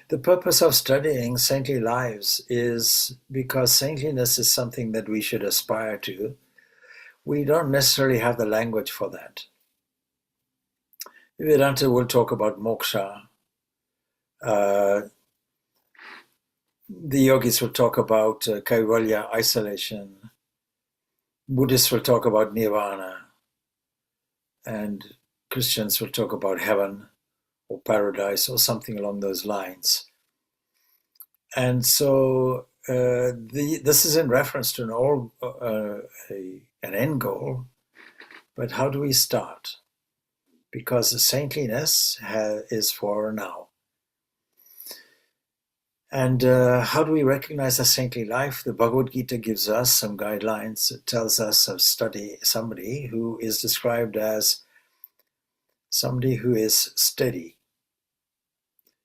The purpose of studying saintly lives is because saintliness is something that we should aspire to. We don't necessarily have the language for that. Vedanta will talk about moksha. Uh, the yogis will talk about kaivalya, isolation. Buddhists will talk about nirvana. And Christians will talk about heaven or paradise or something along those lines. And so this is in reference to an end goal, but how do we start? Because the saintliness is for now. And how do we recognize a saintly life? The Bhagavad Gita gives us some guidelines. It tells us of somebody who is described as somebody who is steady,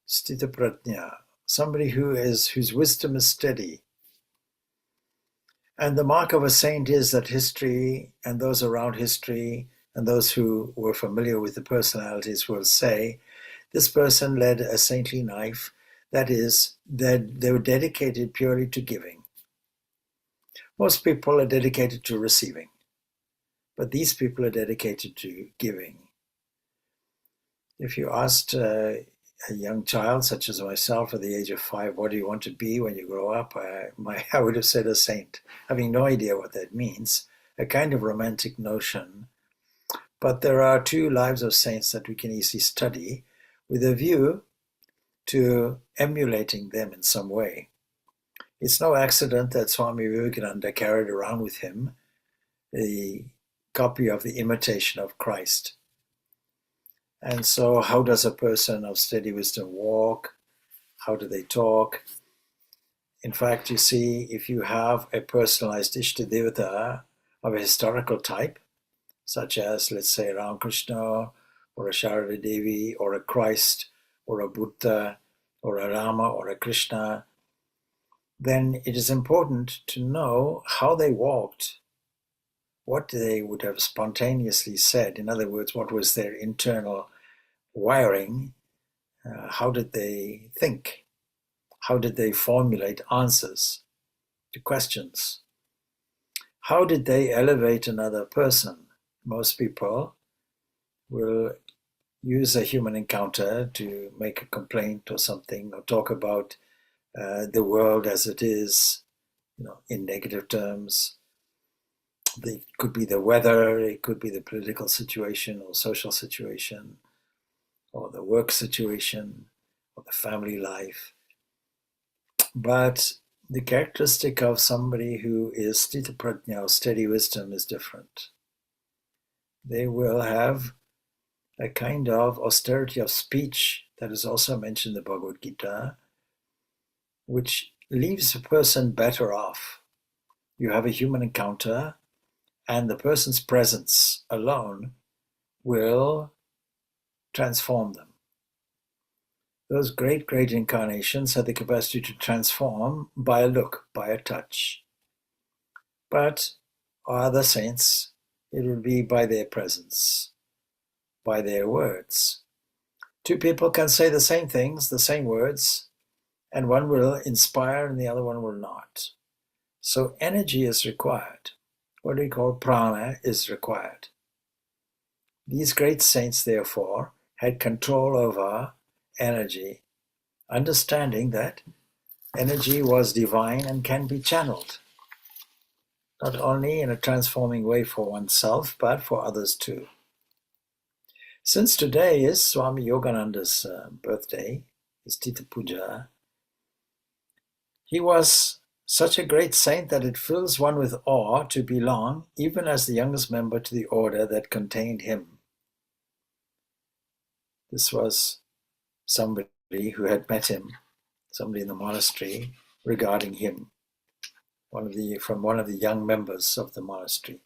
sthita prajna, somebody whose wisdom is steady. And the mark of a saint is that history and those around history and those who were familiar with the personalities will say, this person led a saintly life. That is, that they were dedicated purely to giving. Most people are dedicated to receiving, but these people are dedicated to giving. If you asked a young child, such as myself, at the age of 5, what do you want to be when you grow up? I would have said a saint, having no idea what that means, a kind of romantic notion. But there are 2 lives of saints that we can easily study with a view to emulating them in some way. It's no accident that Swami Yogananda carried around with him a copy of the Imitation of Christ. And so how does a person of steady wisdom walk? How do they talk? In fact, you see, if you have a personalized Ishtadevata of a historical type, such as, let's say, Ramakrishna, or a Sharada Devi, or a Christ, or a Buddha, or a Rama, or a Krishna, then it is important to know how they walked, what they would have spontaneously said. In other words, what was their internal wiring? How did they think? How did they formulate answers to questions? How did they elevate another person? Most people will use a human encounter to make a complaint or something, or talk about the world as it is, in negative terms. It could be the weather, it could be the political situation or social situation, or the work situation, or the family life. But the characteristic of somebody who is sthita prajna, or steady wisdom, is different. They will have a kind of austerity of speech that is also mentioned in the Bhagavad Gita, which leaves a person better off. You have a human encounter, and the person's presence alone will transform them. Those great, great incarnations had the capacity to transform by a look, by a touch. But other saints, it will be by their presence, by their words. 2 people can say the same things, the same words, and one will inspire and the other one will not. So energy is required. What we call prana is required. These great saints, therefore, had control over energy, understanding that energy was divine and can be channeled, not only in a transforming way for oneself, but for others too. Since today is Swami Yogananda's birthday, his Titha Puja, he was such a great saint that it fills one with awe to belong, even as the youngest member, to the order that contained him. This was somebody who had met him, somebody in the monastery, regarding him, from one of the young members of the monastery.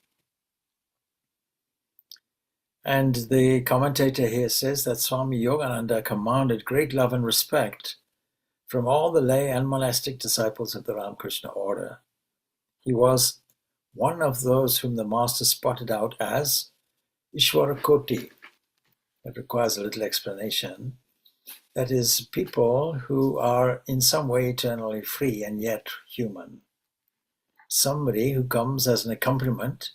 And the commentator here says that Swami Yogananda commanded great love and respect from all the lay and monastic disciples of the Ramakrishna order. He was one of those whom the master spotted out as Ishwara Koti. That requires a little explanation. That is, people who are in some way eternally free and yet human. Somebody who comes as an accompaniment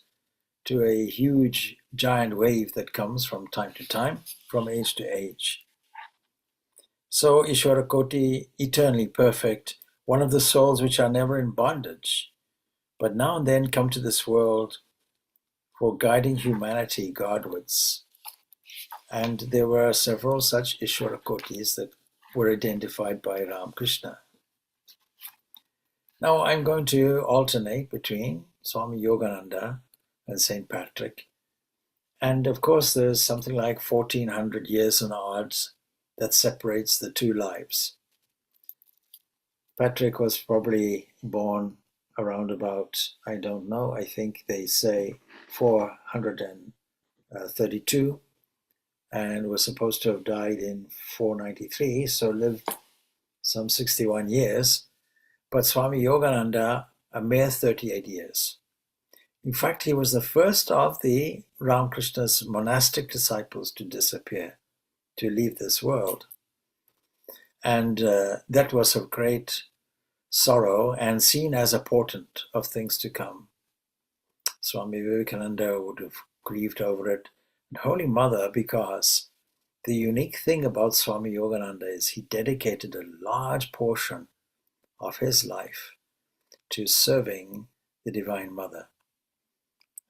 to a huge giant wave that comes from time to time, from age to age. So Ishvara Koti, eternally perfect, one of the souls which are never in bondage, but now and then come to this world for guiding humanity Godwards. And there were several such Ishvara Kotis that were identified by Ramakrishna. Now I'm going to alternate between Swami Yogananda and St. Patrick. And of course, there's something like 1400 years and odds that separates the two lives. Patrick was probably born around about, I don't know, I think they say 432, and was supposed to have died in 493, so lived some 61 years. But Swami Yogananda, a mere 38 years. In fact, he was the first of the Ramakrishna's monastic disciples to disappear, to leave this world. And that was of great sorrow and seen as a portent of things to come. Swami Vivekananda would have grieved over it. And Holy Mother, because the unique thing about Swami Yogananda is he dedicated a large portion of his life to serving the Divine Mother.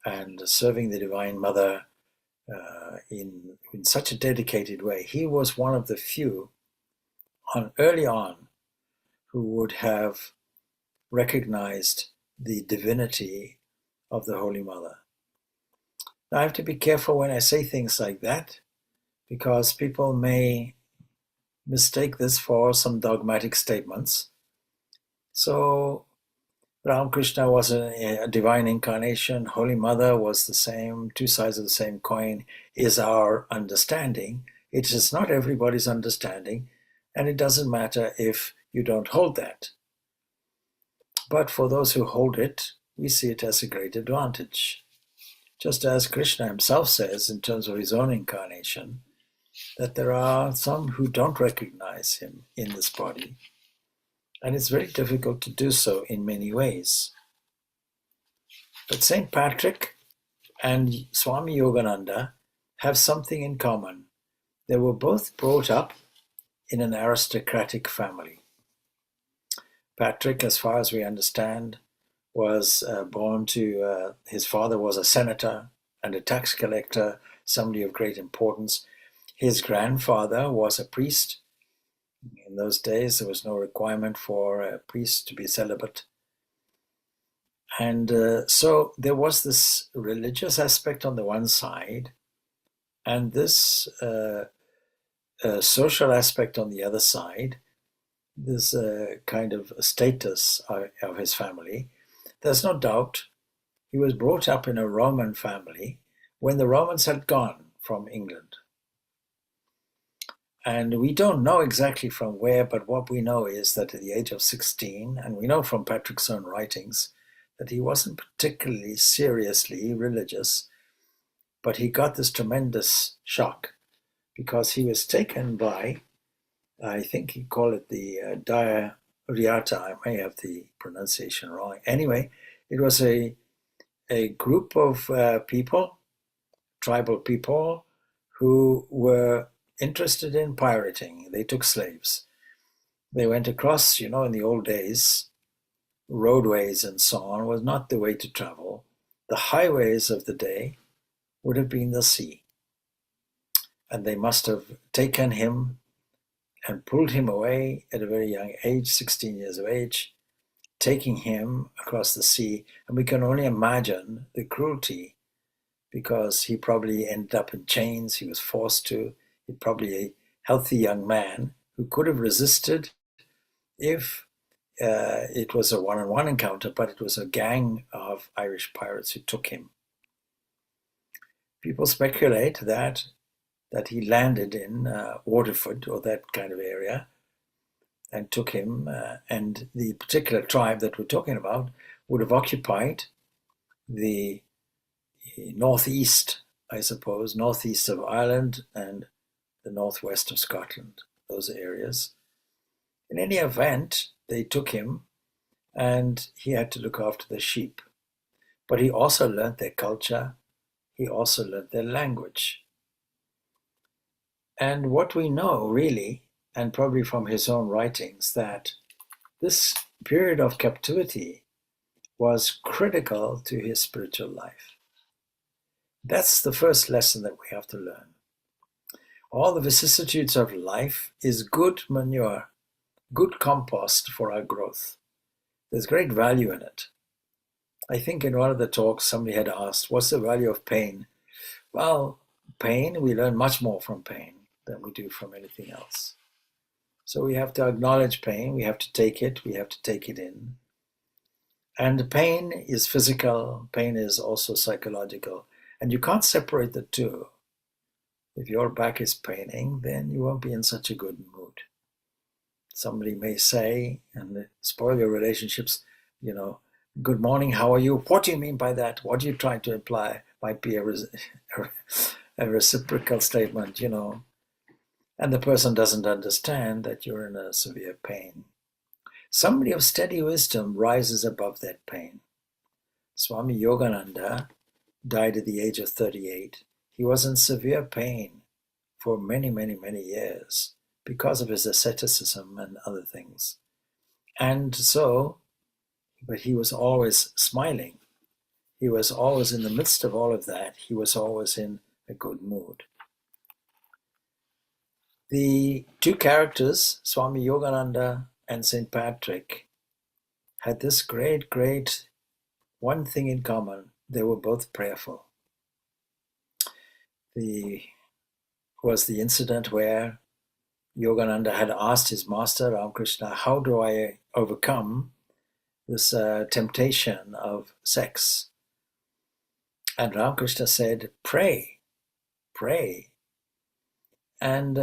And serving the Divine Mother in such a dedicated way. He was one of the few early on who would have recognized the divinity of the Holy Mother. Now, I have to be careful when I say things like that, because people may mistake this for some dogmatic statements. So Ramakrishna was a divine incarnation. Holy Mother was the same. Two sides of the same coin is our understanding. It is not everybody's understanding, and it doesn't matter if you don't hold that. But for those who hold it, we see it as a great advantage. Just as Krishna himself says in terms of his own incarnation, that there are some who don't recognize him in this body. And it's very difficult to do so in many ways. But St. Patrick and Swami Yogananda have something in common. They were both brought up in an aristocratic family. Patrick, as far as we understand, was born to, his father was a senator and a tax collector, somebody of great importance. His grandfather was a priest. In those days, there was no requirement for a priest to be celibate. And so there was this religious aspect on the one side, and this social aspect on the other side, this kind of status of his family. There's no doubt he was brought up in a Roman family when the Romans had gone from England. And we don't know exactly from where, but what we know is that at the age of 16, and we know from Patrick's own writings, that he wasn't particularly seriously religious, but he got this tremendous shock because he was taken by, I think he called it the Diariata, I may have the pronunciation wrong. Anyway, it was a group of people, tribal people, who were interested in pirating. They took slaves. They went across, in the old days, roadways and so on was not the way to travel. The highways of the day would have been the sea. And they must have taken him and pulled him away at a very young age, 16 years of age, taking him across the sea. And we can only imagine the cruelty, because he probably ended up in chains. He was forced to. He's probably a healthy young man who could have resisted if it was a one-on-one encounter, but it was a gang of Irish pirates who took him. People speculate that he landed in Waterford or that kind of area and took him, and the particular tribe that we're talking about would have occupied the northeast, I suppose, northeast of Ireland and the northwest of Scotland. those areas. In any event, they took him and he had to look after the sheep. But he also learned their culture. He also learned their language. And what we know really, and probably from his own writings, that this period of captivity was critical to his spiritual life. That's the first lesson that we have to learn. All the vicissitudes of life is good manure, good compost for our growth. There's great value in it. I think in one of the talks somebody had asked, what's the value of pain? Well, pain, we learn much more from pain than we do from anything else. So we have to acknowledge pain, we have to take it in. And pain is physical, pain is also psychological. And you can't separate the two. If your back is paining, then you won't be in such a good mood. Somebody may say, and spoil your relationships, good morning, how are you? What do you mean by that? What are you trying to imply? Might be a reciprocal statement, and the person doesn't understand that you're in a severe pain. Somebody of steady wisdom rises above that pain. Swami Yogananda died at the age of 38. He was in severe pain for many, many, many years because of his asceticism and other things. And so, but he was always smiling. He was always in the midst of all of that. He was always in a good mood. The two characters, Swami Yogananda and St. Patrick, had this great, great one thing in common. They were both prayerful. Was the incident where Yogananda had asked his master, Ramakrishna, how do I overcome this temptation of sex? And Ramakrishna said, pray. And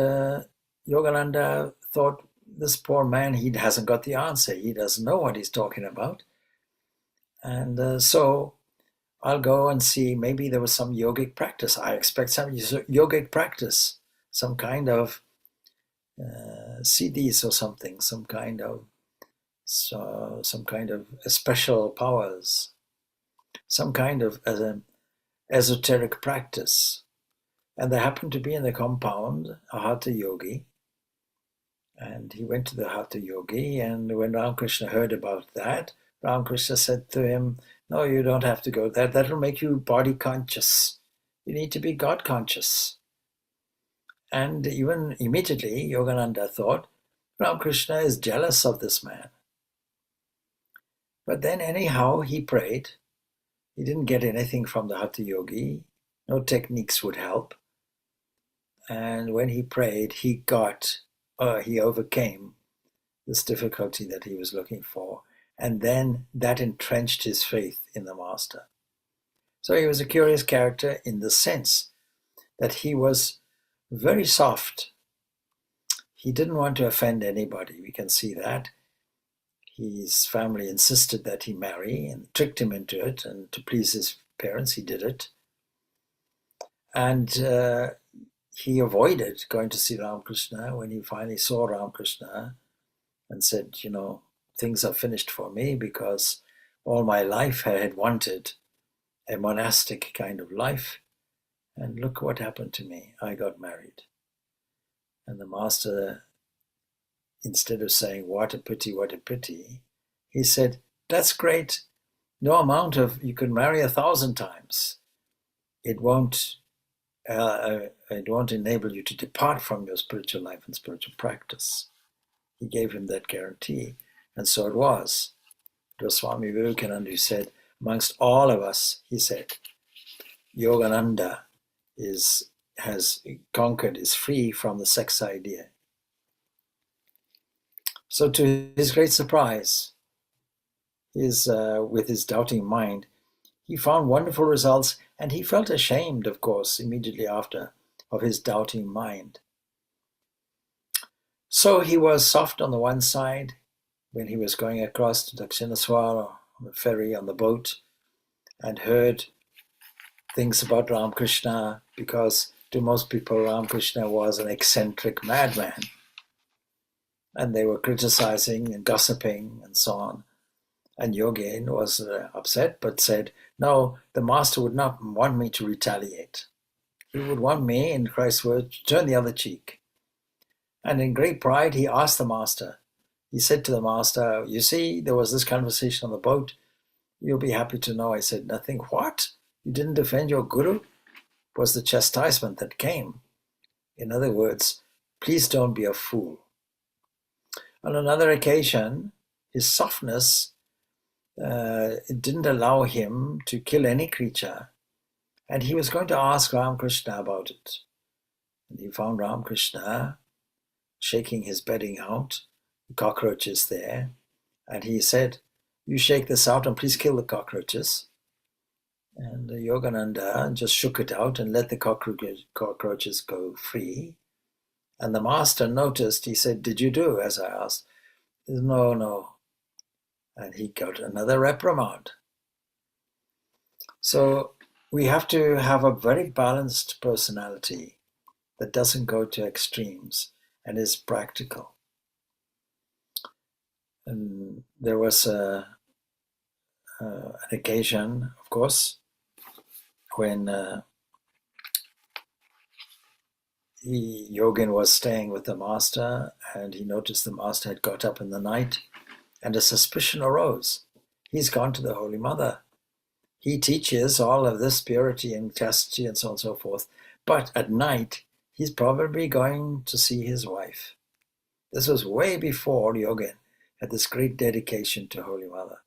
Yogananda thought, this poor man, he hasn't got the answer. He doesn't know what he's talking about. And so I'll go and see, maybe there was some yogic practice. I expect some yogic practice, some kind of CDs or something, some kind of special powers, some kind of esoteric practice. And there happened to be in the compound a Hatha yogi. And he went to the Hatha yogi, and when Ramakrishna heard about that, Ramakrishna said to him, no, you don't have to go there. That'll make you body conscious. You need to be God conscious. And even immediately, Yogananda thought, Ramakrishna is jealous of this man. But then anyhow, he prayed. He didn't get anything from the Hatha yogi. No techniques would help. And when he prayed, he overcame this difficulty that he was looking for. And then that entrenched his faith in the master. So he was a curious character in the sense that he was very soft. He didn't want to offend anybody. We can see that. His family insisted that he marry and tricked him into it. And to please his parents, he did it. And he avoided going to see Ramakrishna. When he finally saw Ramakrishna and said, things are finished for me, because all my life I had wanted a monastic kind of life. And look what happened to me. I got married. And the master, instead of saying, what a pity, he said, that's great. No amount of, you can marry 1,000 times. It won't enable you to depart from your spiritual life and spiritual practice. He gave him that guarantee. And so it was. It was Swami Yogananda who said, amongst all of us, he said, Yogananda has conquered, is free from the sex idea. So to his great surprise, with his doubting mind, he found wonderful results, and he felt ashamed, of course, immediately after, of his doubting mind. So he was soft on the one side when he was going across to Dakshinaswar on the ferry, on the boat, and heard things about Ramakrishna, because to most people Ramakrishna was an eccentric madman. and they were criticizing and gossiping and so on. And Yogin was upset, but said, no, the master would not want me to retaliate. He would want me, in Christ's words, to turn the other cheek. And in great pride, he asked the master, he said to the master, you see, there was this conversation on the boat. You'll be happy to know. I said, nothing. What? You didn't defend your guru? Was the chastisement that came. In other words, please don't be a fool. On another occasion, his softness it didn't allow him to kill any creature, and he was going to ask Ramakrishna about it. And he found Ramakrishna shaking his bedding out, the cockroaches there, and he said, you shake this out and please kill the cockroaches. And Yogananda just shook it out and let the cockroaches go free. And the master noticed, he said, did you do as I asked? No, no. And he got another reprimand. So we have to have a very balanced personality that doesn't go to extremes and is practical. And there was an occasion, of course, when Yogin was staying with the master, and he noticed the master had got up in the night, and a suspicion arose. He's gone to the Holy Mother. He teaches all of this purity and chastity and so on and so forth, but at night he's probably going to see his wife. This was way before Yogin had this great dedication to Holy Mother.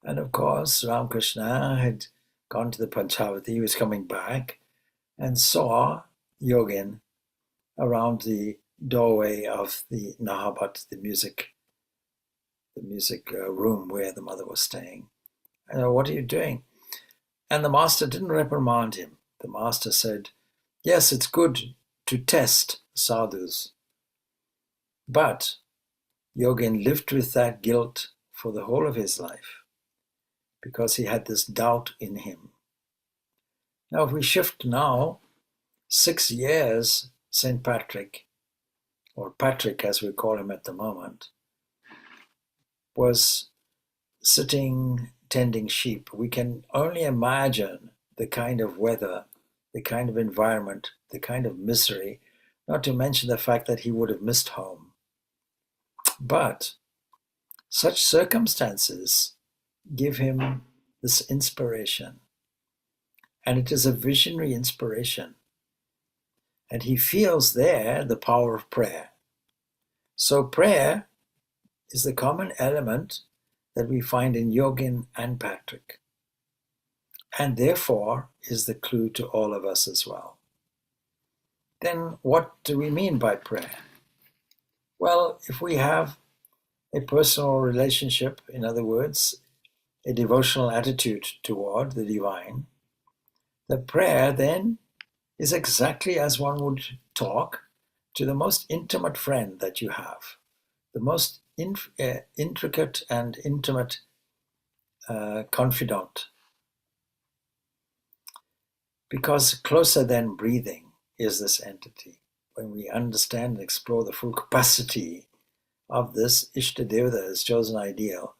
And of course, Ramakrishna had gone to the Panchavati. He was coming back and saw Yogin around the doorway of the Nahabat, the music room where the mother was staying. What are you doing? And the master didn't reprimand him. The master said, yes, it's good to test sadhus. But Yogin lived with that guilt for the whole of his life because he had this doubt in him. Now, if we shift now 6 years, St. Patrick, or Patrick as we call him at the moment, was sitting tending sheep. We can only imagine the kind of weather, the kind of environment, the kind of misery, not to mention the fact that he would have missed home. But such circumstances give him this inspiration, and it is a visionary inspiration. And he feels there the power of prayer. So prayer is the common element that we find in Yogin and Patrick, and therefore is the clue to all of us as well. Then what do we mean by prayer? Well, if we have a personal relationship, in other words, a devotional attitude toward the divine, the prayer then is exactly as one would talk to the most intimate friend that you have, the most intricate and intimate confidant. Because closer than breathing is this entity. When we understand and explore the full capacity of this Ishtadevata, his chosen ideal,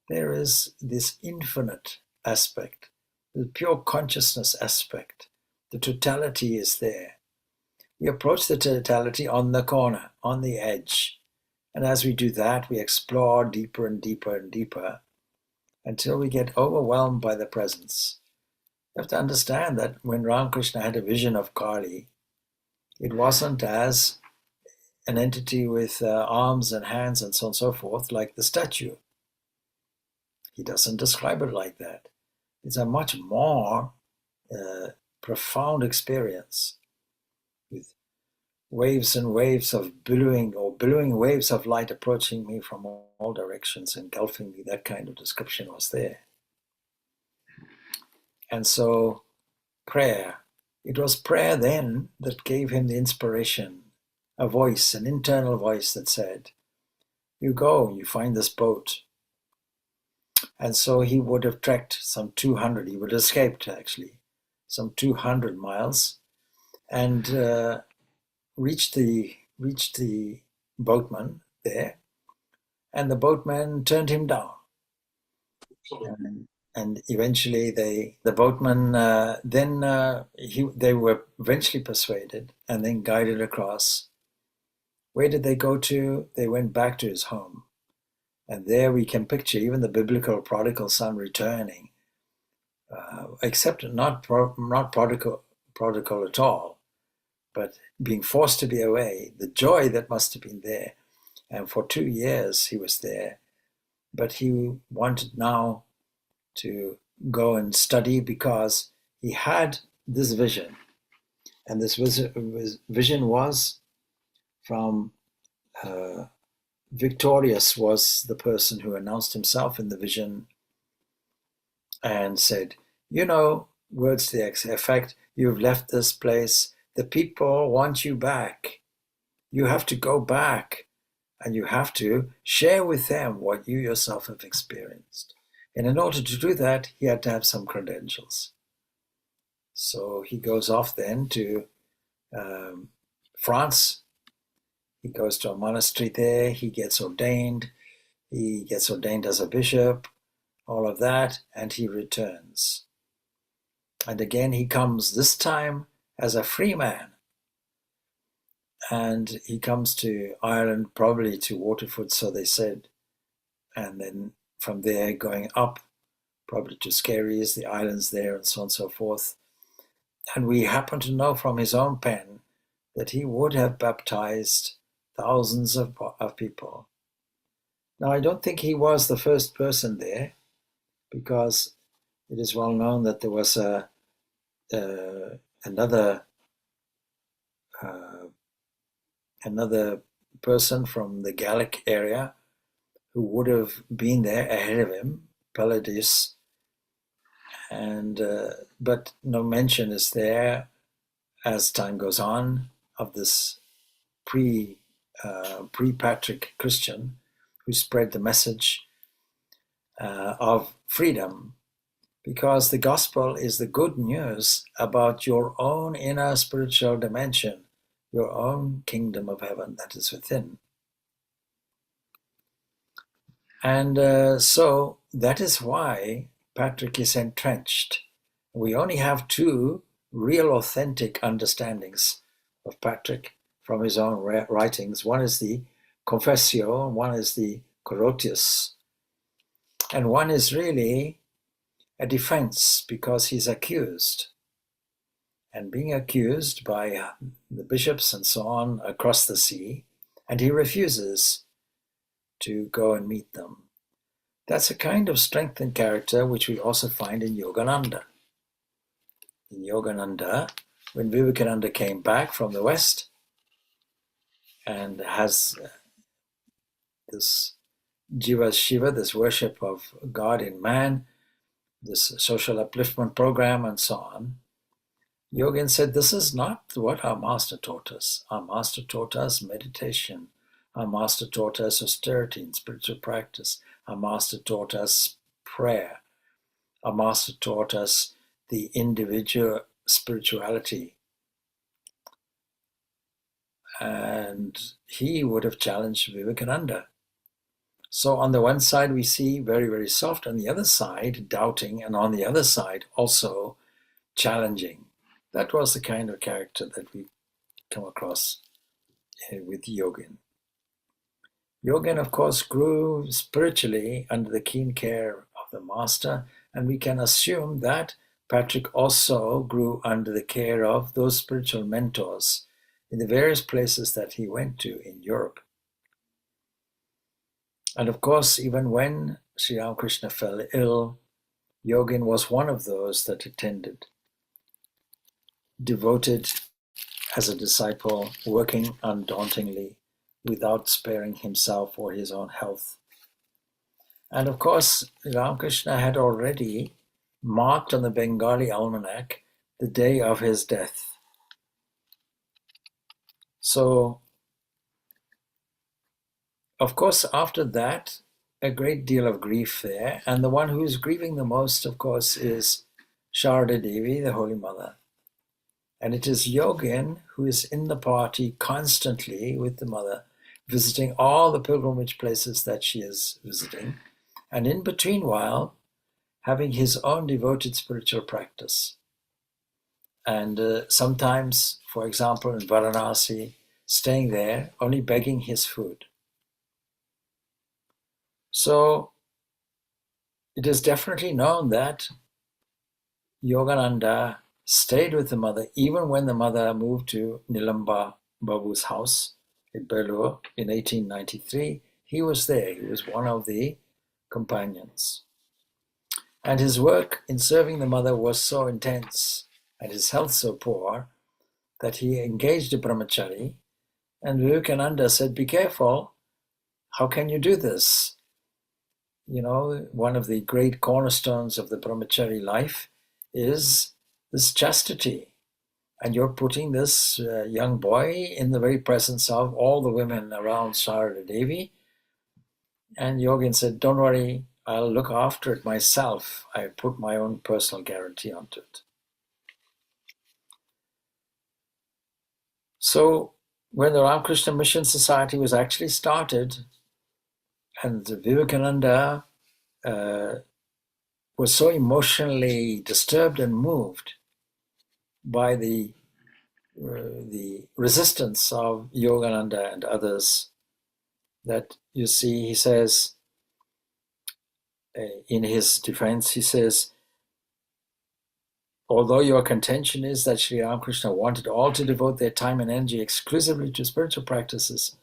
there is this infinite aspect, the pure consciousness aspect. The totality is there. We approach the totality on the corner, on the edge. And as we do that, we explore deeper and deeper and deeper until we get overwhelmed by the presence. You have to understand that when Ramakrishna had a vision of Kali, it wasn't as an entity with arms and hands and so on and so forth like the statue. He doesn't describe it like that. It's a much more profound experience with waves and waves of billowing waves of light approaching me from all directions, engulfing me. That kind of description was there. And so prayer, it was prayer then that gave him the inspiration, a voice, an internal voice that said, you go, you find this boat. And so he would have trekked some 200, he would have escaped actually, some 200 miles and reached the boatman there, and the boatman turned him down. And eventually the boatman, they were eventually persuaded and then guided across. Where did they go to? They went back to his home. And there we can picture even the biblical prodigal son returning, except not prodigal at all, but being forced to be away. The joy that must have been there. And for 2 years he was there, but he wanted now to go and study because he had this vision. And this vision was from Victorious was the person who announced himself in the vision and said, words to the effect, you've left this place, the people want you back. You have to go back and you have to share with them what you yourself have experienced. And in order to do that, he had to have some credentials. So he goes off then to France. He goes to a monastery there. He gets ordained. He gets ordained as a bishop, all of that, and he returns. And again, he comes this time as a free man. And he comes to Ireland, probably to Waterford, so they said. And then from there, going up, probably to Skerries, the islands there, and so on and so forth. And we happen to know from his own pen that he would have baptized thousands of people. Now, I don't think he was the first person there, because it is well known that there was another person from the Gallic area who would have been there ahead of him, Palladius, and but no mention is there as time goes on of this pre-Patrick Christian who spread the message of freedom, because the gospel is the good news about your own inner spiritual dimension, your own kingdom of heaven that is within. And so that is why Patrick is entrenched. We only have two real authentic understandings of Patrick from his own writings. One is the Confessio, and one is the Corotius. And one is really a defense because he's accused. And being accused by the bishops and so on across the sea, and he refuses to go and meet them. That's a kind of strength and character which we also find in Yogananda. In Yogananda, when Vivekananda came back from the West and has this Jiva Shiva, this worship of God in man, this social upliftment program and so on, Yogin said, this is not what our master taught us. Our master taught us meditation. Our master taught us austerity and spiritual practice. Our master taught us prayer. Our master taught us the individual spirituality. And he would have challenged Vivekananda. So on the one side, we see very, very soft. On the other side, doubting. And on the other side, also challenging. That was the kind of character that we come across with Yogin. Yogin, of course, grew spiritually under the keen care of the master, and we can assume that Patrick also grew under the care of those spiritual mentors in the various places that he went to in Europe. And of course, even when Sri Ramakrishna fell ill, Yogin was one of those that attended, devoted as a disciple, working undauntedly, without sparing himself or his own health. And of course, Ramakrishna had already marked on the Bengali almanac the day of his death. So, of course, after that, a great deal of grief there. And the one who is grieving the most, of course, is Sharda Devi, the Holy Mother. And it is Yogin who is in the party constantly with the mother, visiting all the pilgrimage places that she is visiting, and in between while having his own devoted spiritual practice. And sometimes, for example, in Varanasi, staying there, only begging his food. So it is definitely known that Yogananda stayed with the mother even when the mother moved to Nilamba Babu's house in Belur in 1893. He was there. He was one of the companions. And his work in serving the mother was so intense and his health so poor that he engaged a brahmachari. And Vivekananda said, "Be careful. How can you do this?" You know, one of the great cornerstones of the brahmachari life is this chastity. And you're putting this young boy in the very presence of all the women around Sarada Devi. And Yogin said, "Don't worry, I'll look after it myself. I put my own personal guarantee onto it." So when the Ramakrishna Mission Society was actually started, and Vivekananda was so emotionally disturbed and moved by the resistance of Yogananda and others, that you see, he says, in his defense, he says, "Although your contention is that Sri Ramakrishna wanted all to devote their time and energy exclusively to spiritual practices,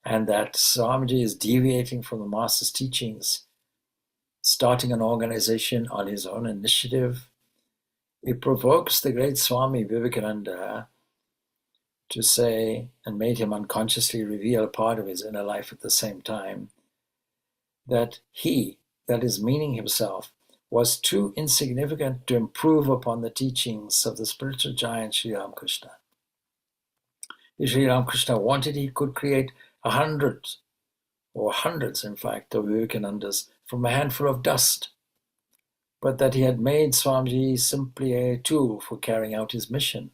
and that Swamiji is deviating from the Master's teachings, starting an organization on his own initiative, it provokes the great Swami Vivekananda to say, and made him unconsciously reveal part of his inner life at the same time, that he, that is meaning himself, was too insignificant to improve upon the teachings of the spiritual giant Sri Ramakrishna. If Sri Ramakrishna wanted, he could create 100, or hundreds, in fact, of Vivekanandas from a handful of dust, but that he had made Swamiji simply a tool for carrying out his mission.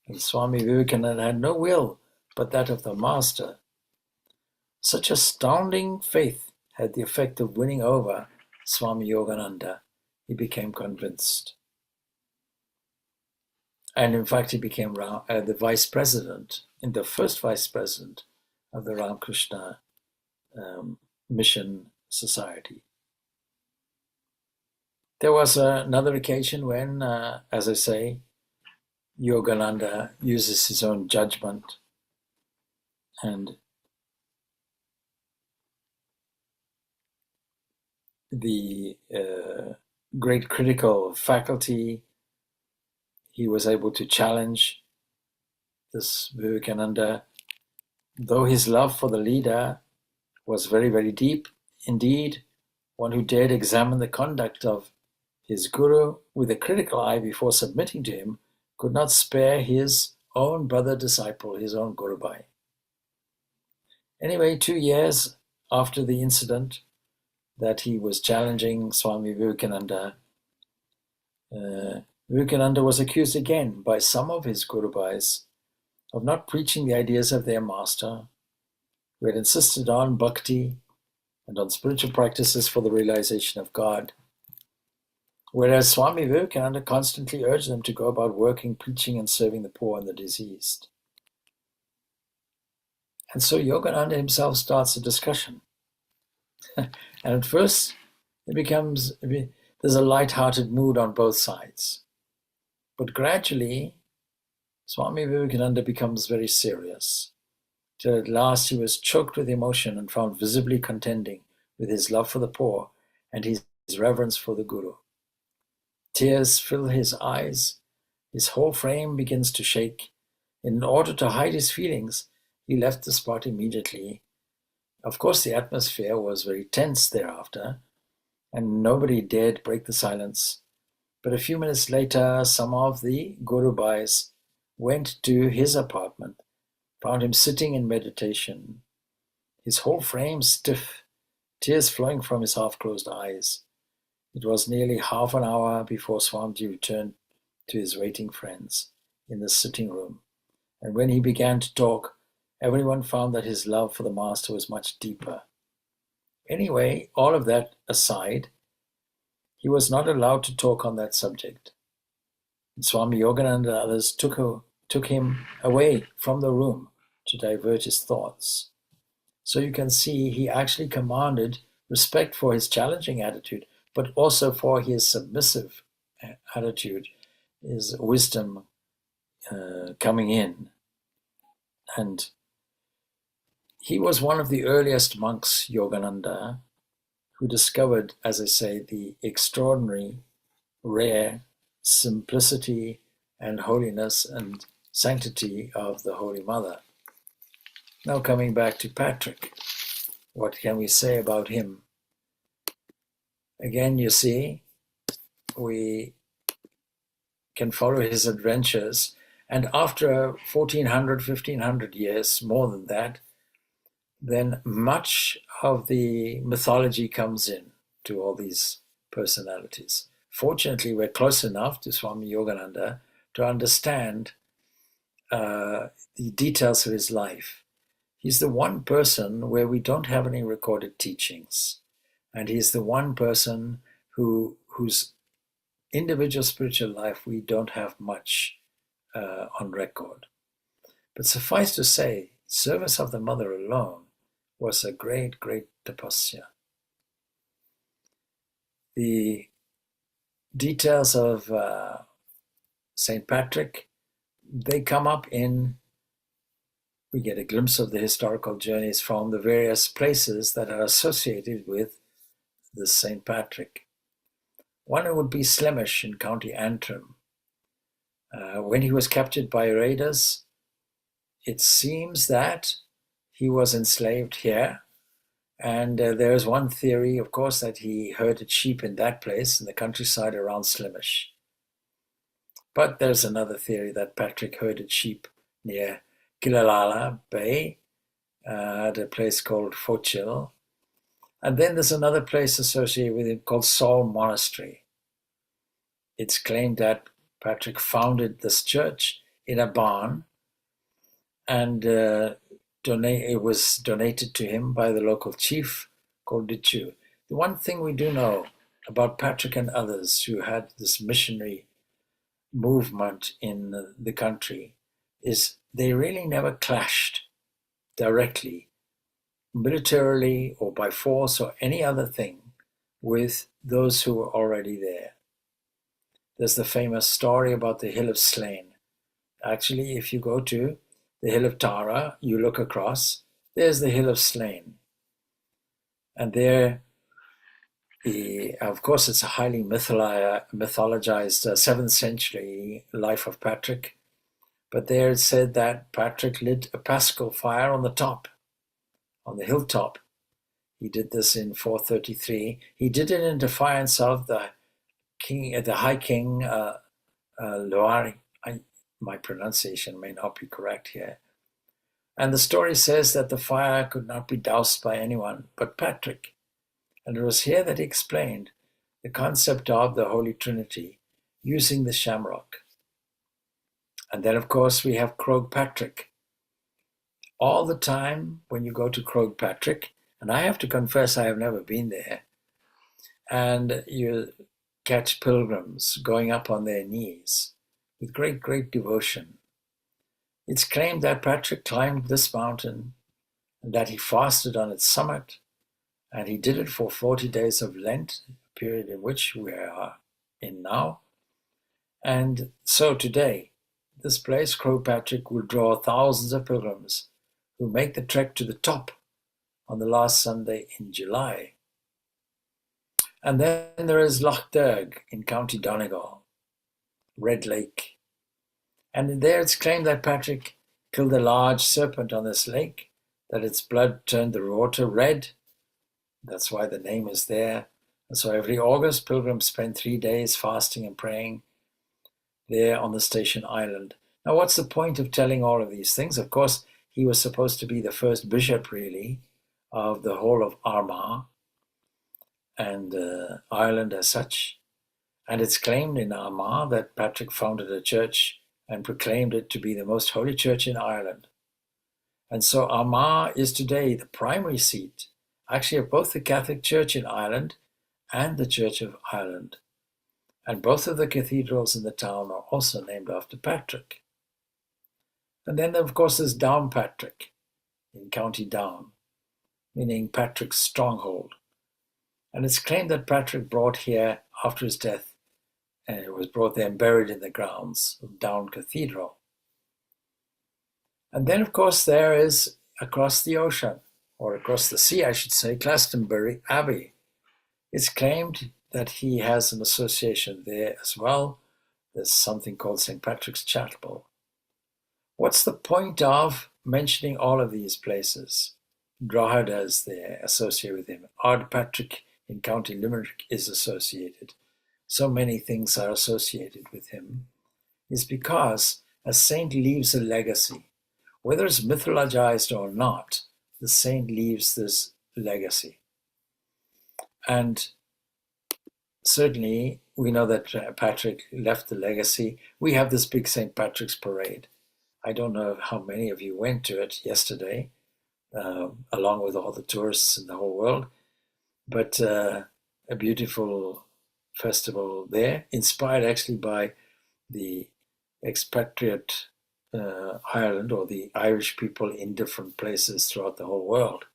And Swami Vivekananda had no will but that of the Master. Such astounding faith had the effect of winning over Swami Yogananda. He became convinced. And in fact, he became the vice president, the first vice president of the Ramakrishna Mission Society. There was another occasion when, as I say, Yogananda uses his own judgment and the great critical faculty. He was able to challenge this Vivekananda, though his love for the leader was very, very deep. Indeed, one who dared examine the conduct of his guru with a critical eye before submitting to him could not spare his own brother disciple, his own Guru Bhai. Anyway, 2 years after the incident that he was challenging Swami Vivekananda, Vivekananda was accused again by some of his Guru Bhais of not preaching the ideas of their master, who had insisted on bhakti and on spiritual practices for the realization of God, whereas Swami Vivekananda constantly urged them to go about working, preaching, and serving the poor and the diseased. And so Yogananda himself starts a discussion. And at first, there's a light-hearted mood on both sides. But gradually, Swami Vivekananda becomes very serious, till at last he was choked with emotion and found visibly contending with his love for the poor and his reverence for the Guru. Tears fill his eyes, his whole frame begins to shake. In order to hide his feelings, he left the spot immediately. Of course, the atmosphere was very tense thereafter, and nobody dared break the silence. But a few minutes later, some of the Guru Bhais went to his apartment, found him sitting in meditation, his whole frame stiff, tears flowing from his half-closed eyes. It was nearly half an hour before Swamiji returned to his waiting friends in the sitting room. And when he began to talk, Everyone found that his love for the master was much deeper. Anyway, all of that aside, he was not allowed to talk on that subject. And Swami Yogananda and others took him away from the room to divert his thoughts. So you can see he actually commanded respect for his challenging attitude, but also for his submissive attitude, his wisdom coming in. And he was one of the earliest monks, Yogananda, who discovered, as I say, the extraordinary, rare simplicity and holiness and sanctity of the Holy Mother. Now coming back to Patrick, what can we say about him? Again, you see, we can follow his adventures, and after 1400, 1500 years, more than that, then much of the mythology comes in to all these personalities. Fortunately, we're close enough to Swami Yogananda to understand the details of his life. He's the one person where we don't have any recorded teachings. And he's the one person whose individual spiritual life we don't have much on record. But suffice to say, service of the mother alone was a great, great tapasya. The details of St. Patrick, they come up we get a glimpse of the historical journeys from the various places that are associated with this St. Patrick. One would be Slemish in County Antrim. When he was captured by raiders, it seems that he was enslaved here. And there's one theory, of course, that he herded sheep in that place, in the countryside around Slemish. But there's another theory that Patrick herded sheep near Killala Bay, at a place called Fochil. And then there's another place associated with him called Saul Monastery. It's claimed that Patrick founded this church in a barn, and it was donated to him by the local chief called Dichu. The one thing we do know about Patrick and others who had this missionary movement in the country is they really never clashed directly, militarily or by force or any other thing, with those who were already there. There's the famous story about the Hill of Slain. Actually, if you go to the Hill of Tara, you look across, there's the Hill of Slain. And there, of course, it's a highly mythologized 7th century life of Patrick. But there it said that Patrick lit a Paschal fire on the top, on the hilltop. He did this in 433. He did it in defiance of the king, the High King Loari. My pronunciation may not be correct here. And the story says that the fire could not be doused by anyone but Patrick. And it was here that he explained the concept of the Holy Trinity using the shamrock. And then, of course, we have Croagh Patrick. All the time when you go to Croagh Patrick, and I have to confess I have never been there, and you catch pilgrims going up on their knees with great, great devotion. It's claimed that Patrick climbed this mountain and that he fasted on its summit, and he did it for 40 days of Lent, a period in which we are in now. And so today, this place, Croagh Patrick, will draw thousands of pilgrims who make the trek to the top on the last Sunday in July. And then there is Loch Derg in County Donegal, Red Lake. And there it's claimed that Patrick killed a large serpent on this lake, that its blood turned the water red. That's why the name is there. And so every August, pilgrims spend 3 days fasting and praying there on the station island. Now, what's the point of telling all of these things? Of course, he was supposed to be the first bishop, really, of the whole of Armagh and Ireland as such. And it's claimed in Armagh that Patrick founded a church and proclaimed it to be the most holy church in Ireland. And so Armagh is today the primary seat, actually, of both the Catholic Church in Ireland and the Church of Ireland. And both of the cathedrals in the town are also named after Patrick. And then, of course, there's Downpatrick in County Down, meaning Patrick's stronghold. And it's claimed that Patrick brought here after his death, and it was brought there and buried in the grounds of Down Cathedral. And then, of course, there is across the ocean, or across the sea, I should say, Glastonbury Abbey. It's claimed that he has an association there as well. There's something called St. Patrick's Chapel. What's the point of mentioning all of these places? Drogheda is there, associated with him. Ardpatrick in County Limerick is associated. So many things are associated with him. Is because a saint leaves a legacy. Whether it's mythologized or not, the saint leaves this legacy. And certainly, we know that Patrick left the legacy. We have this big St. Patrick's parade. I don't know how many of you went to it yesterday, along with all the tourists in the whole world, but a beautiful festival there, inspired actually by the expatriate Ireland, or the Irish people in different places throughout the whole world.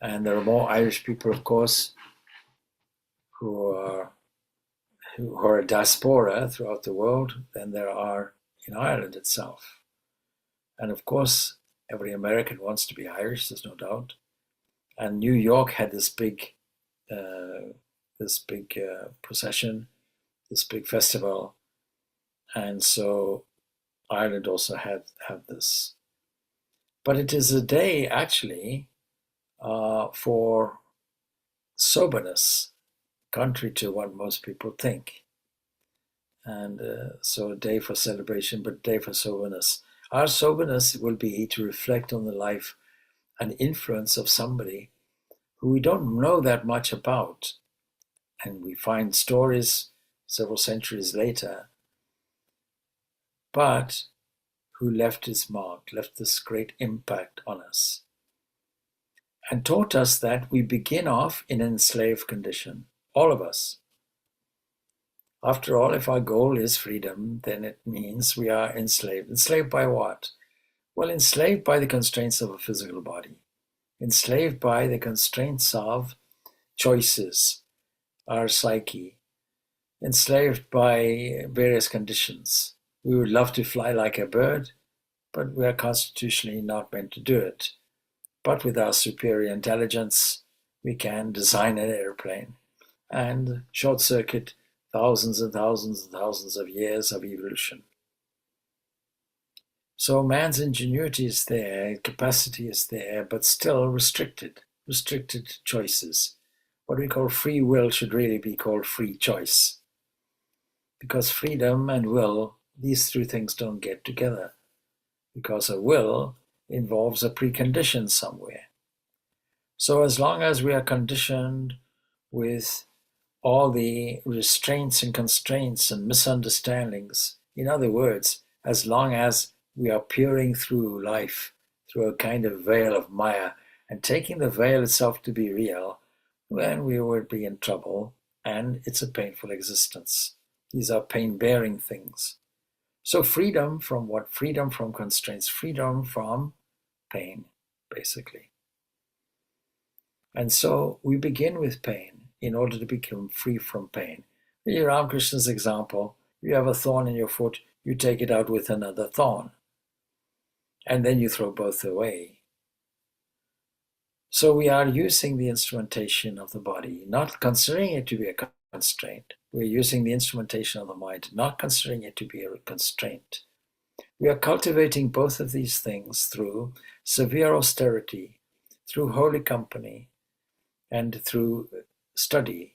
And there are more Irish people, of course, who are a diaspora throughout the world than there are in Ireland itself. And of course, every American wants to be Irish, there's no doubt. And New York had this big procession, this big festival, and so Ireland also had this. But it is a day actually for soberness, contrary to what most people think. And so a day for celebration, but a day for soberness. Our soberness will be to reflect on the life and influence of somebody who we don't know that much about. And we find stories several centuries later, but who left his mark, left this great impact on us, and taught us that we begin off in an enslaved condition, all of us. After all, if our goal is freedom, then it means we are enslaved. Enslaved by what? Well, enslaved by the constraints of a physical body, enslaved by the constraints of choices, our psyche, enslaved by various conditions. We would love to fly like a bird, but we are constitutionally not meant to do it. But with our superior intelligence, we can design an airplane and short-circuit thousands and thousands and thousands of years of evolution. So man's ingenuity is there, capacity is there, but still restricted choices. What we call free will should really be called free choice. Because freedom and will, these two things don't get together. Because a will involves a precondition somewhere. So as long as we are conditioned with all the restraints and constraints and misunderstandings, in other words, as long as we are peering through life through a kind of veil of Maya and taking the veil itself to be real, then we would be in trouble, and it's a painful existence. These are pain-bearing things. So freedom from what? Freedom from constraints, freedom from pain, basically. And so we begin with pain in order to become free from pain. In Ramakrishna's example, you have a thorn in your foot, you take it out with another thorn, and then you throw both away. So we are using the instrumentation of the body, not considering it to be a constraint. We're using the instrumentation of the mind, not considering it to be a constraint. We are cultivating both of these things through severe austerity, through holy company, and through study.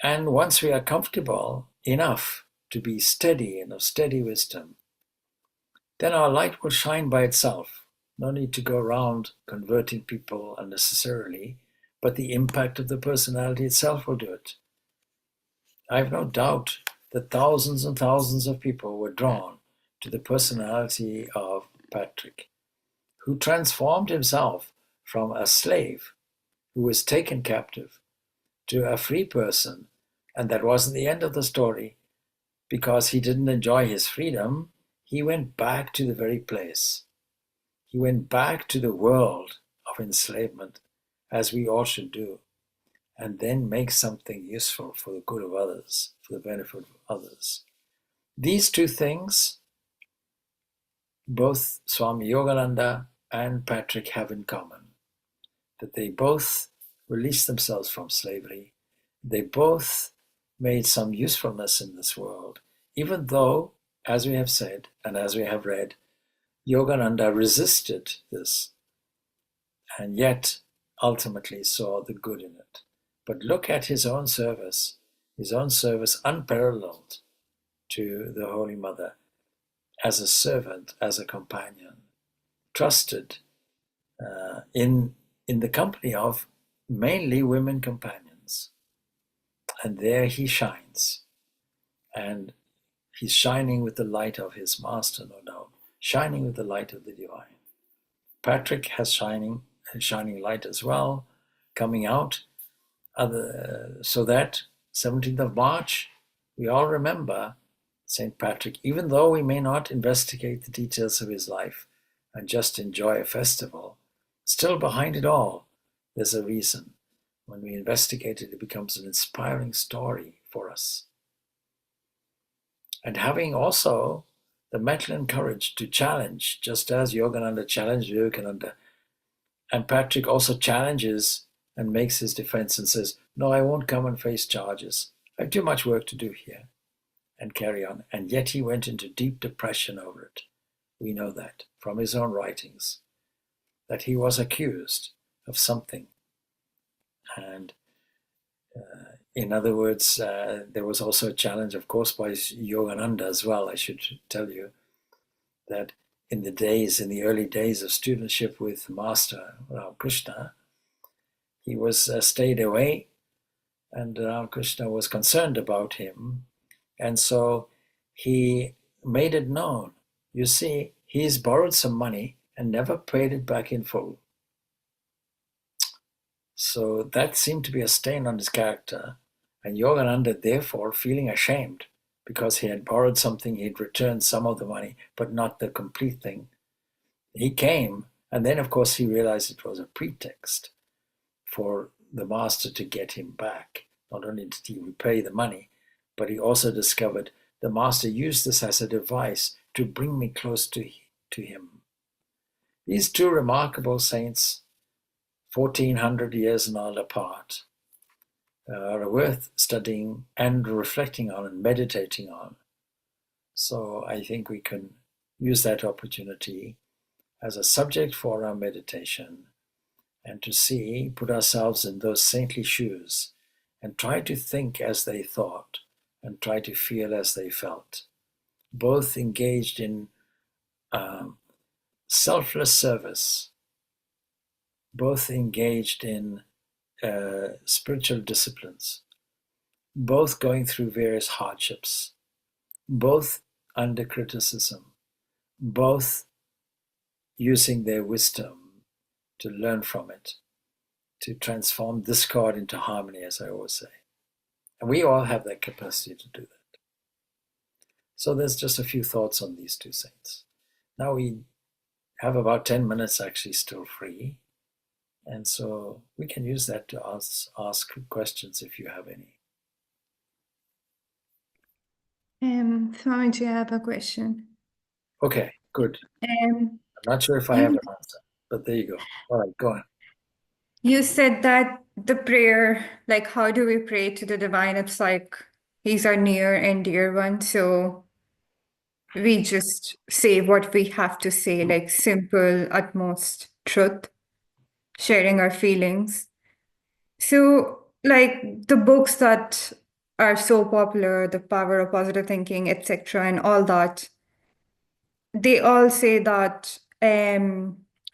And once we are comfortable enough to be steady and of steady wisdom, then our light will shine by itself. No need to go around converting people unnecessarily, but the impact of the personality itself will do it. I have no doubt that thousands and thousands of people were drawn to the personality of Patrick, who transformed himself from a slave who was taken captive to a free person. And that wasn't the end of the story. Because he didn't enjoy his freedom, he went back to the very place. He went back to the world of enslavement, as we all should do, and then make something useful for the good of others, for the benefit of others. These two things, both Swami Yogananda and Patrick have in common, that they both released themselves from slavery. They both made some usefulness in this world, even though, as we have said and as we have read, Yogananda resisted this and yet ultimately saw the good in it. But look at his own service unparalleled to the Holy Mother, as a servant, as a companion, trusted in the company of mainly women companions. And there he shines. And he's shining with the light of his master, no doubt, shining with the light of the divine. Patrick has shining light as well, coming out, so that 17th of March, we all remember St. Patrick, even though we may not investigate the details of his life and just enjoy a festival, still behind it all, there's a reason. When we investigate it, it becomes an inspiring story for us. And having also the mettle and courage to challenge, just as Yogananda challenged Vivekananda, and Patrick also challenges and makes his defense and says, no, I won't come and face charges. I have too much work to do here, and carry on. And yet he went into deep depression over it. We know that from his own writings, that he was accused of something. And in other words, there was also a challenge, of course, by Yogananda as well. I should tell you that in the early days of studentship with Master Ramakrishna, he was stayed away, and Ramakrishna was concerned about him. And so he made it known. You see, he's borrowed some money and never paid it back in full. So that seemed to be a stain on his character. And Yogananda, therefore, feeling ashamed because he had borrowed something, he'd returned some of the money, but not the complete thing. He came, and then, of course, he realized it was a pretext for the master to get him back. Not only did he repay the money, but he also discovered the master used this as a device to bring me close to him. These two remarkable saints, 1400 years and all apart, are worth studying and reflecting on and meditating on. So I think we can use that opportunity as a subject for our meditation, and to put ourselves in those saintly shoes and try to think as they thought and try to feel as they felt, both engaged in selfless service, both engaged in spiritual disciplines, both going through various hardships, both under criticism, both using their wisdom to learn from it, to transform discord into harmony, as I always say. And we all have that capacity to do that. So there's just a few thoughts on these two saints. Now we have about 10 minutes actually still free. And so we can use that to ask questions if you have any. Swamiji, I have a question. Okay, good. I'm not sure if I have an answer, but there you go. All right, go on. You said that the prayer, like how do we pray to the divine? It's like he's our near and dear one. So we just say what we have to say, like simple, utmost truth, sharing our feelings. So, like the books that are so popular, The Power of Positive Thinking, etc., and all that, they all say that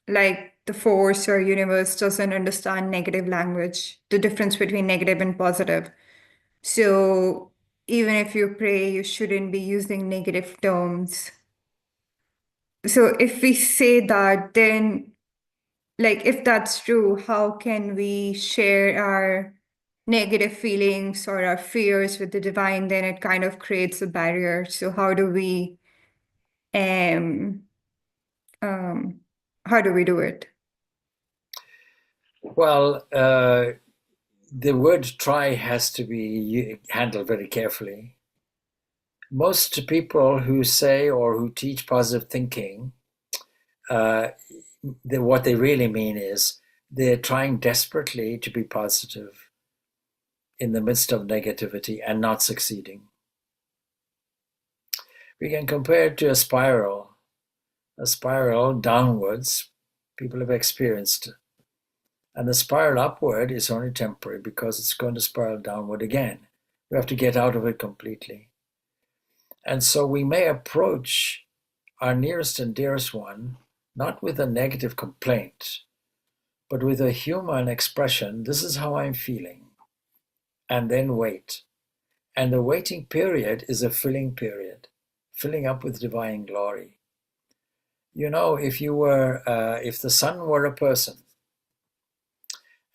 like the force or universe doesn't understand negative language, the difference between negative and positive. So even if you pray, you shouldn't be using negative terms. So if we say that, then like if that's true, how can we share our negative feelings or our fears with the divine? Then it kind of creates a barrier. So um um how do we do it? Well, the word try has to be handled very carefully. Most people who say or who teach positive thinking, uh, what they really mean is they're trying desperately to be positive in the midst of negativity and not succeeding. We can compare it to a spiral downwards people have experienced. And the spiral upward is only temporary because it's going to spiral downward again. We have to get out of it completely. And so we may approach our nearest and dearest one not with a negative complaint, but with a human expression, this is how I'm feeling, and then wait. And the waiting period is a filling period, filling up with divine glory. You know, if the sun were a person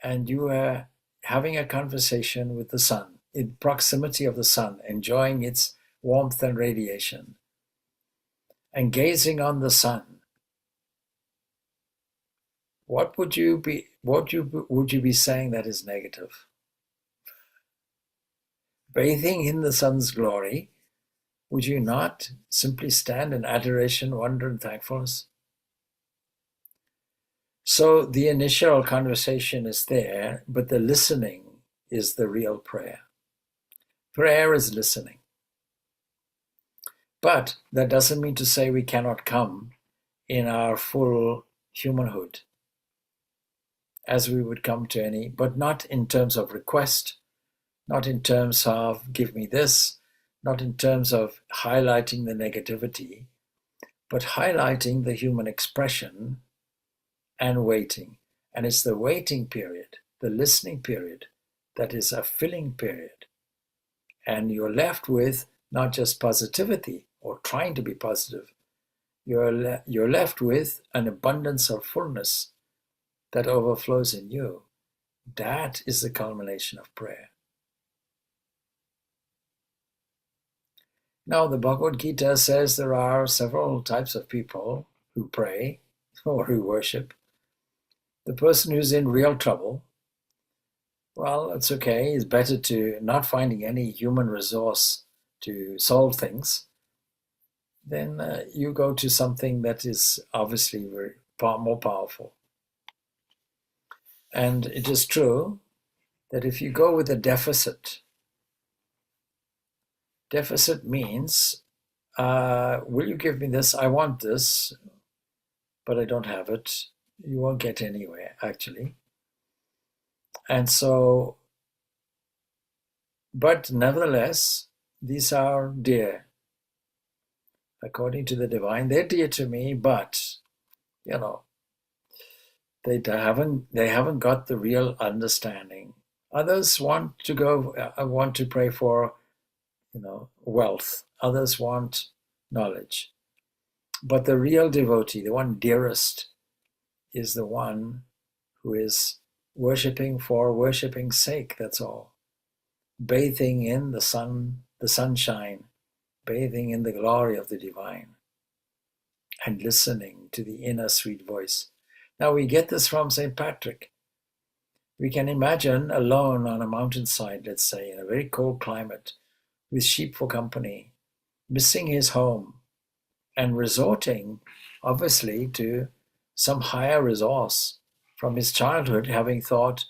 and you were having a conversation with the sun, in proximity of the sun, enjoying its warmth and radiation, and gazing on the sun, would you be saying that is negative? Bathing in the sun's glory, would you not simply stand in adoration, wonder, and thankfulness? So the initial conversation is there, but the listening is the real prayer. Prayer is listening. But that doesn't mean to say we cannot come in our full humanhood as we would come to any, but not in terms of request, not in terms of give me this, not in terms of highlighting the negativity, but highlighting the human expression and waiting. And it's the waiting period, the listening period, that is a filling period. And you're left with not just positivity or trying to be positive, you're left with an abundance of fullness that overflows in you. That is the culmination of prayer. Now, the Bhagavad Gita says there are several types of people who pray or who worship. The person who's in real trouble, well, it's okay. It's better to not finding any human resource to solve things. Then you go to something that is obviously more powerful. And it is true that if you go with a deficit means, will you give me this? I want this, but I don't have it. You won't get anywhere, actually. And so, but nevertheless, these are dear. According to the divine, they're dear to me, but, you know, they haven't got the real understanding. Others want to pray for, wealth. Others want knowledge. But the real devotee, the one dearest, is the one who is worshipping for worshipping's sake, that's all. Bathing in the sunshine, bathing in the glory of the divine, and listening to the inner sweet voice. Now we get this from St. Patrick. We can imagine alone on a mountainside, let's say, in a very cold climate, with sheep for company, missing his home, and resorting, obviously, to some higher resource from his childhood, having thought,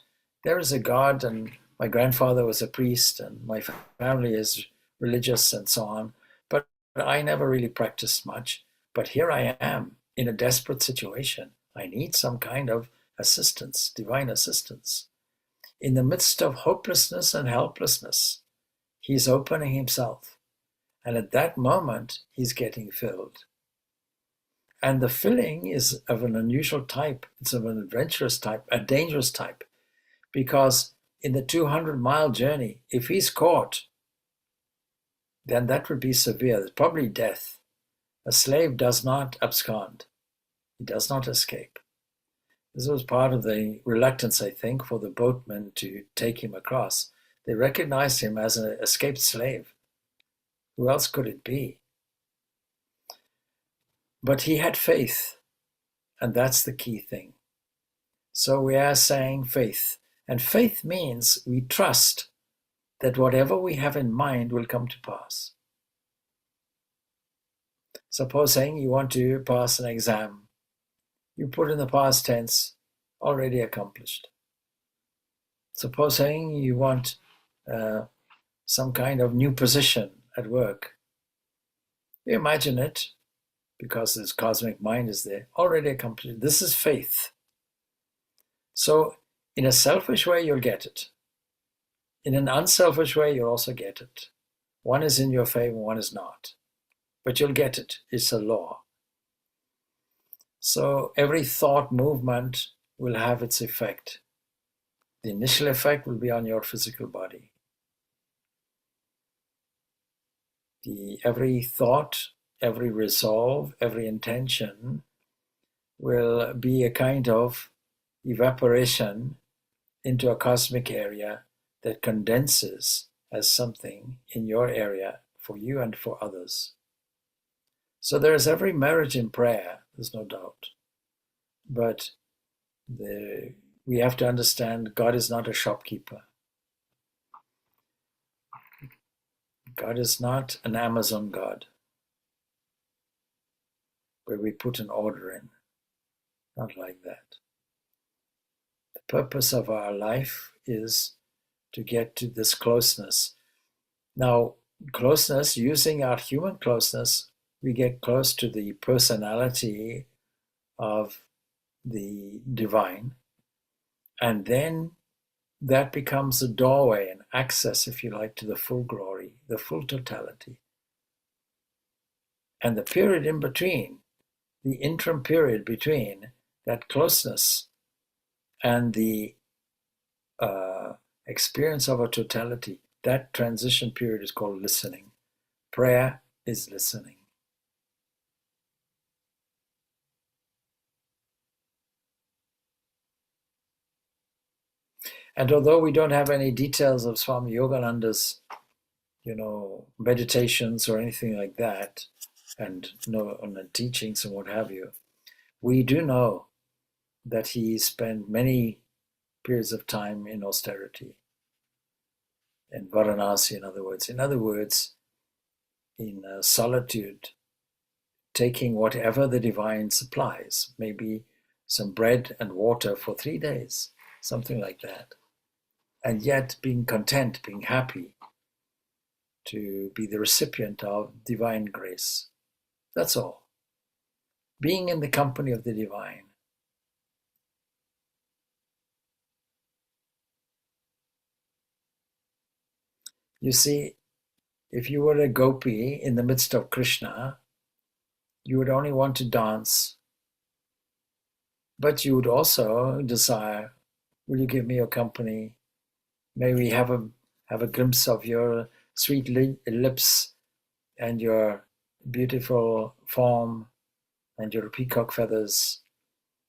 there is a God, and my grandfather was a priest, and my family is religious, and so on. But I never really practiced much. But here I am in a desperate situation. I need some kind of assistance, divine assistance. In the midst of hopelessness and helplessness, he's opening himself. And at that moment, he's getting filled. And the filling is of an unusual type. It's of an adventurous type, a dangerous type. Because in the 200-mile journey, if he's caught, then that would be severe. There's probably death. A slave does not abscond. He does not escape. This was part of the reluctance, I think, for the boatmen to take him across. They recognized him as an escaped slave. Who else could it be? But he had faith, and that's the key thing. So we are saying faith. And faith means we trust that whatever we have in mind will come to pass. Supposing you want to pass an exam, you put in the past tense, already accomplished. Supposing you want some kind of new position at work, you imagine it, because this cosmic mind is there, already accomplished. This is faith. So in a selfish way, you'll get it. In an unselfish way, you'll also get it. One is in your favor, one is not. But you'll get it. It's a law. So every thought movement will have its effect. The initial effect will be on your physical body. Every thought, every resolve, every intention will be a kind of evaporation into a cosmic area that condenses as something in your area for you and for others. So there is every merit in prayer, there's no doubt. But we have to understand God is not a shopkeeper. God is not an Amazon God where we put an order in. Not like that. The purpose of our life is to get to this closeness. Now, closeness, using our human closeness, we get close to the personality of the divine, and then that becomes a doorway, an access, if you like, to the full glory, the full totality. And the period in between, the interim period between that closeness and the experience of a totality, that transition period is called listening. Prayer is listening. And although we don't have any details of Swami Yogananda's, meditations or anything like that, and no on the teachings and what have you, we do know that he spent many periods of time in austerity, in Varanasi, in other words. In other words, in solitude, taking whatever the divine supplies, maybe some bread and water for 3 days, something like that. And yet being content, being happy to be the recipient of divine grace. That's all. Being in the company of the divine. You see, if you were a gopi in the midst of Krishna, you would only want to dance, but you would also desire, will you give me your company? May we have a glimpse of your sweet lips and your beautiful form and your peacock feathers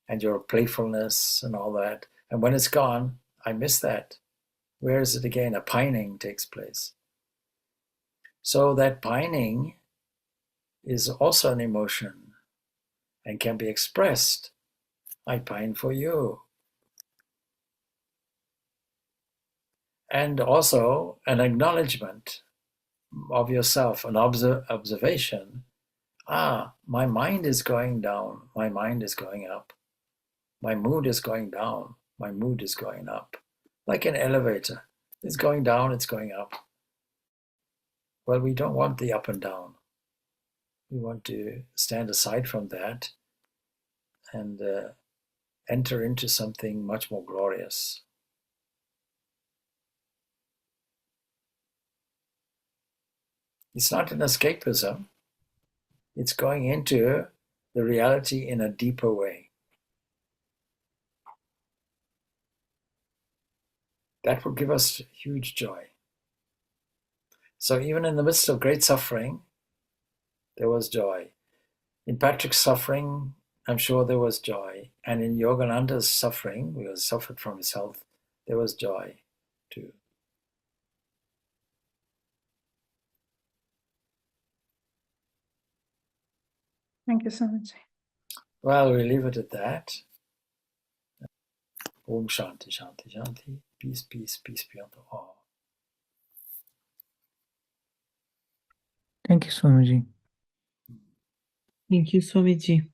and your playfulness and all that. And when it's gone, I miss that. Where is it again? A pining takes place. So that pining is also an emotion and can be expressed. I pine for you. And also an acknowledgement of yourself, an observation. My mind is going down, my mind is going up. My mood is going down, my mood is going up. Like an elevator. It's going down, it's going up. Well, we don't want the up and down. We want to stand aside from that and enter into something much more glorious. It's not an escapism. It's going into the reality in a deeper way. That will give us huge joy. So even in the midst of great suffering, there was joy. In Patrick's suffering, I'm sure there was joy. And in Yogananda's suffering, who has suffered from his health, there was joy too. Thank you so much. Well, we leave it at that. Om Shanti, Shanti, Shanti. Peace, peace, peace be unto all. Thank you, Swamiji. Thank you, Swamiji.